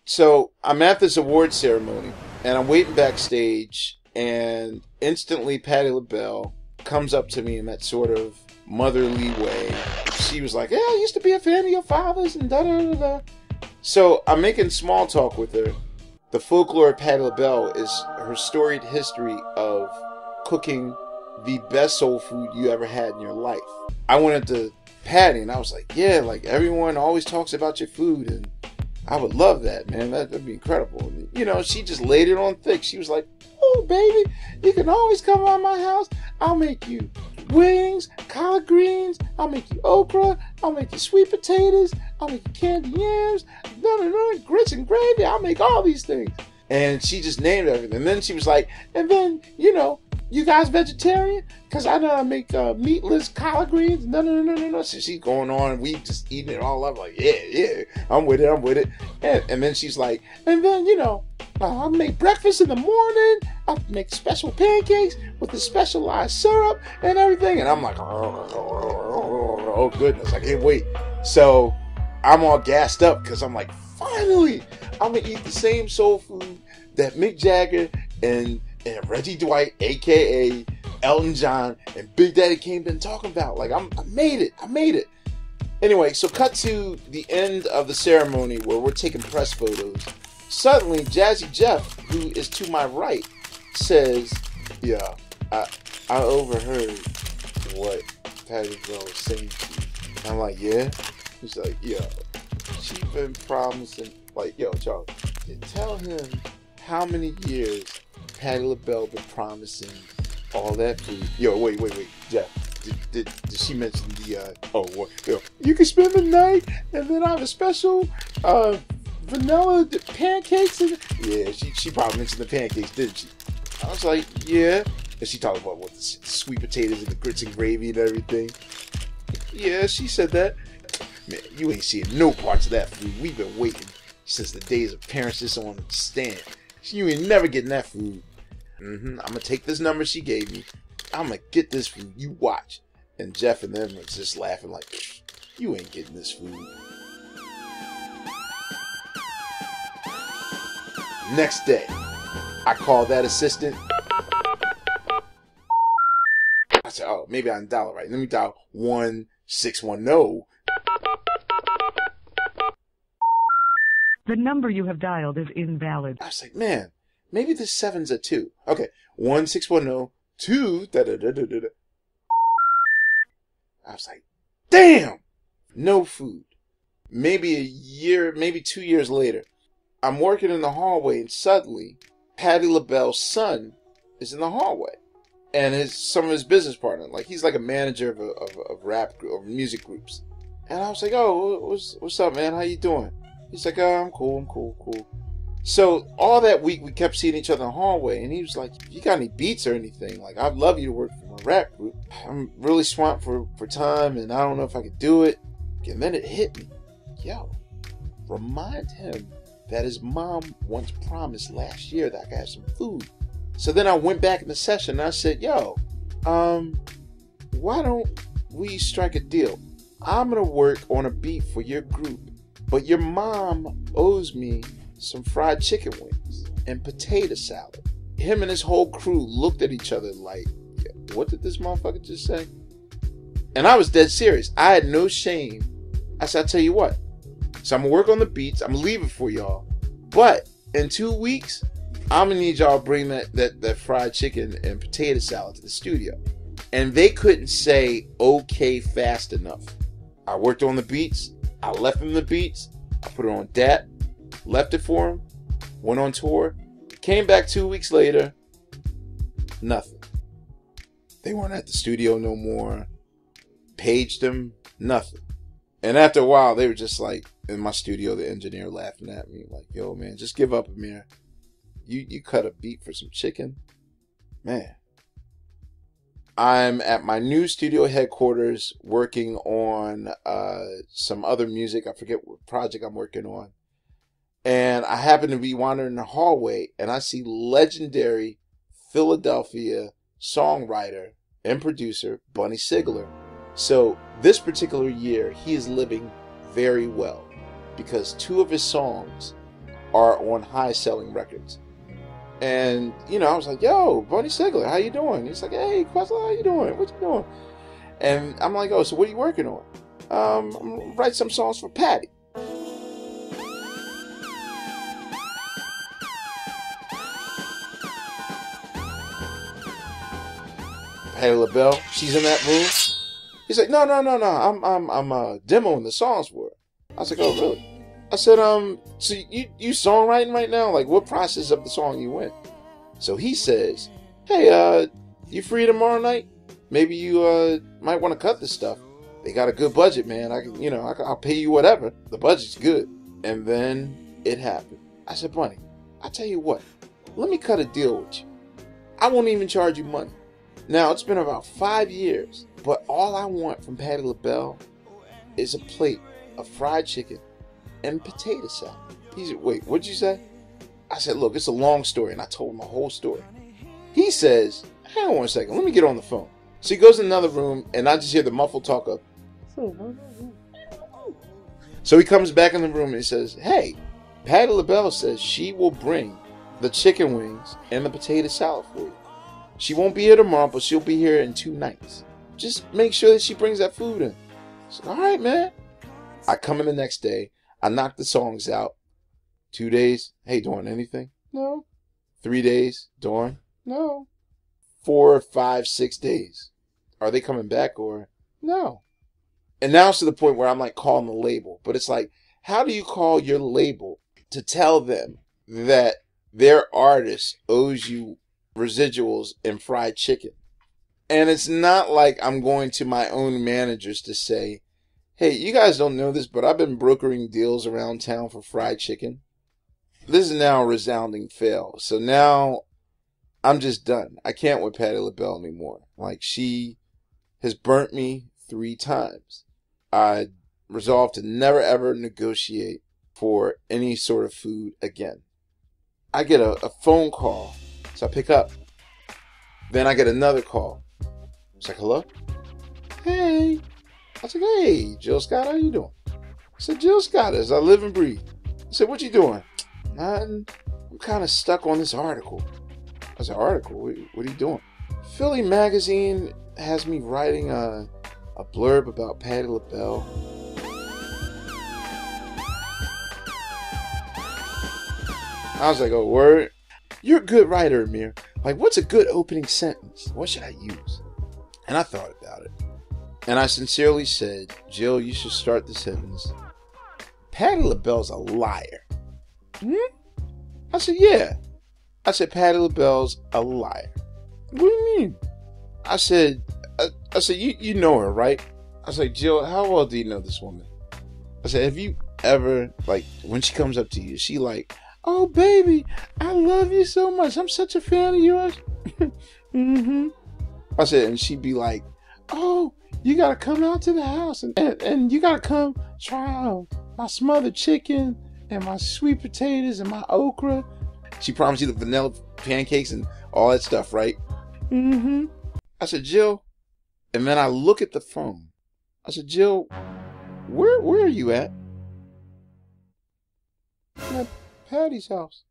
So I'm at this award ceremony and I'm waiting backstage, and instantly Patti LaBelle comes up to me in that sort of motherly way. She was like, "Yeah, I used to be a fan of your father's," and da da da da. So I'm making small talk with her. The folklore of Patti LaBelle is her storied history of cooking the best soul food you ever had in your life. I went up to Patty and I was like, "Yeah, like everyone always talks about your food, and I would love that, man. That'd be incredible." And, she just laid it on thick. She was like, "Oh, baby, you can always come around my house. I'll make you wings, collard greens. I'll make you okra. I'll make you sweet potatoes. I'll make you candy yams. No, no, no, grits and gravy. I'll make all these things." And she just named everything. And then she was like, "And then, you guys vegetarian? Because I know I make meatless collard greens." No, no, no, no, no. So she's going on, and we just eating it all up. Like, yeah, yeah, I'm with it, I'm with it. And then she's like, "And then, I make breakfast in the morning. I make special pancakes with the specialized syrup and everything." And I'm like, oh, goodness, I can't wait. So I'm all gassed up because I'm like, finally, I'm going to eat the same soul food that Mick Jagger and Reggie Dwight, a.k.a. Elton John, and Big Daddy Kane been talking about. Like, I made it. Anyway, so cut to the end of the ceremony where we're taking press photos. Suddenly, Jazzy Jeff, who is to my right, says, "Yeah, I overheard what Patti LaBelle was saying to you." And I'm like, "Yeah?" He's like, "Yeah, she been promising." Like, "Yo, Charles, tell him how many years Patti LaBelle been promising all that food." Yo, wait, Jeff. Did she mention the you can spend the night and then I have a special vanilla pancakes? And yeah, she probably mentioned the pancakes, didn't she? I was like, yeah. And she talked about what the sweet potatoes and the grits and gravy and everything. Yeah, she said that. Man, you ain't seeing no parts of that food. We've been waiting since the days of parents just on the stand. You ain't never getting that food. I'm gonna take this number she gave me. I'm gonna get this food. You watch. And Jeff and them was just laughing like, "You ain't getting this food." Next day, I call that assistant. I said, "Oh, maybe I didn't dial it right. Let me dial 1610. The number you have dialed is invalid. I was like, "Man, maybe this 7's a 2. Okay, 1610 2 da da da da da." I was like, "Damn!" No food. Maybe a year, maybe 2 years later, I'm working in the hallway, and suddenly Patti LaBelle's son is in the hallway, and some of his business partner, like he's like a manager of rap or music groups. And I was like, "Oh, what's up, man? How you doing?" He's like, "Oh, I'm cool." So all that week we kept seeing each other in the hallway, and he was like, "If you got any beats or anything, like I'd love you to work for my rap group. I'm really swamped for time, and I don't know if I could do it." And then it hit me. Yo, remind him that his mom once promised last year that I could have some food. So then I went back in the session and I said, "Yo, why don't we strike a deal? I'm gonna work on a beat for your group, but your mom owes me some fried chicken wings and potato salad." Him and his whole crew looked at each other like, "What did this motherfucker just say?" And I was dead serious. I had no shame. I said, "I'll tell you what. So I'm going to work on the beats. I'm going to leave it for y'all. But in 2 weeks, I'm going to need y'all to bring that fried chicken and potato salad to the studio." And they couldn't say okay fast enough. I worked on the beats. I left them the beats. I put it on DAT. Left it for him. Went on tour. Came back 2 weeks later. Nothing. They weren't at the studio no more. Paged them. Nothing. And after a while, they were just like, in my studio, the engineer laughing at me like, "Yo, man, just give up, Amir. You cut a beat for some chicken? Man." I'm at my new studio headquarters working on some other music. I forget what project I'm working on. And I happen to be wandering in the hallway, and I see legendary Philadelphia songwriter and producer Bunny Sigler. So this particular year, he is living very well because 2 of his songs are on high selling records. And, you know, I was like, yo, Bunny Sigler, how you doing? He's like, hey, Questlove, how you doing? What you doing? And I'm like, oh, so what are you working on? I'm gonna write some songs for Patti. Patti LaBelle, she's in that room. He's like, no, I'm demoing the songs for her. I was like, oh, really? I said, so you songwriting right now? Like, what process of the song you in? So he says, hey, you free tomorrow night? Maybe you might want to cut this stuff. They got a good budget, man. I'll pay you whatever. The budget's good. And then it happened. I said, Bunny, I tell you what, let me cut a deal with you. I won't even charge you money. Now, it's been about 5 years, but all I want from Patti LaBelle is a plate of fried chicken and potato salad. He said, wait, what'd you say? I said, look, it's a long story, and I told him the whole story. He says, hang on one second, let me get on the phone. So he goes in another room, and I just hear the muffled talk of, so he comes back in the room and he says, hey, Patti LaBelle says she will bring the chicken wings and the potato salad for you. She won't be here tomorrow, but she'll be here in 2 nights. Just make sure that she brings that food in. I said, all right, man. I come in the next day. I knock the songs out. 2 days. Hey, Dawn, anything? No. 3 days. Dawn? No. 4, 5, 6 days. Are they coming back or? No. And now it's to the point where I'm like calling the label. But it's like, how do you call your label to tell them that their artist owes you residuals and fried chicken? And it's not like I'm going to my own managers to say, hey, you guys don't know this, but I've been brokering deals around town for fried chicken. This is now a resounding fail. So now I'm just done. I can't with Patti LaBelle anymore. Like, she has burnt me 3 times. I resolved to never ever negotiate for any sort of food again. I get a phone call. So I pick up. Then I get another call. It's like, hello? Hey. I was like, hey, Jill Scott, how you doing? I said, Jill Scott, as I live and breathe. I said, what you doing? Nothing. I'm kind of stuck on this article. I said, article? What are you doing? Philly Magazine has me writing a blurb about Patti LaBelle. I was like, oh, word? You're a good writer, Amir. Like, what's a good opening sentence? What should I use? And I thought about it. And I sincerely said, Jill, you should start the sentence, Patti LaBelle's a liar. I said, yeah. I said, Patti LaBelle's a liar. What do you mean? I said, you know her, right? I was like, Jill, how well do you know this woman? I said, have you ever, like, when she comes up to you, is she like, oh, baby, I love you so much. I'm such a fan of yours. I said, and she'd be like, oh, you got to come out to the house and you got to come try my smothered chicken and my sweet potatoes and my okra. She promised you the vanilla pancakes and all that stuff, right? I said, Jill, and then I look at the phone. I said, Jill, where are you at? I'm at Patti's house.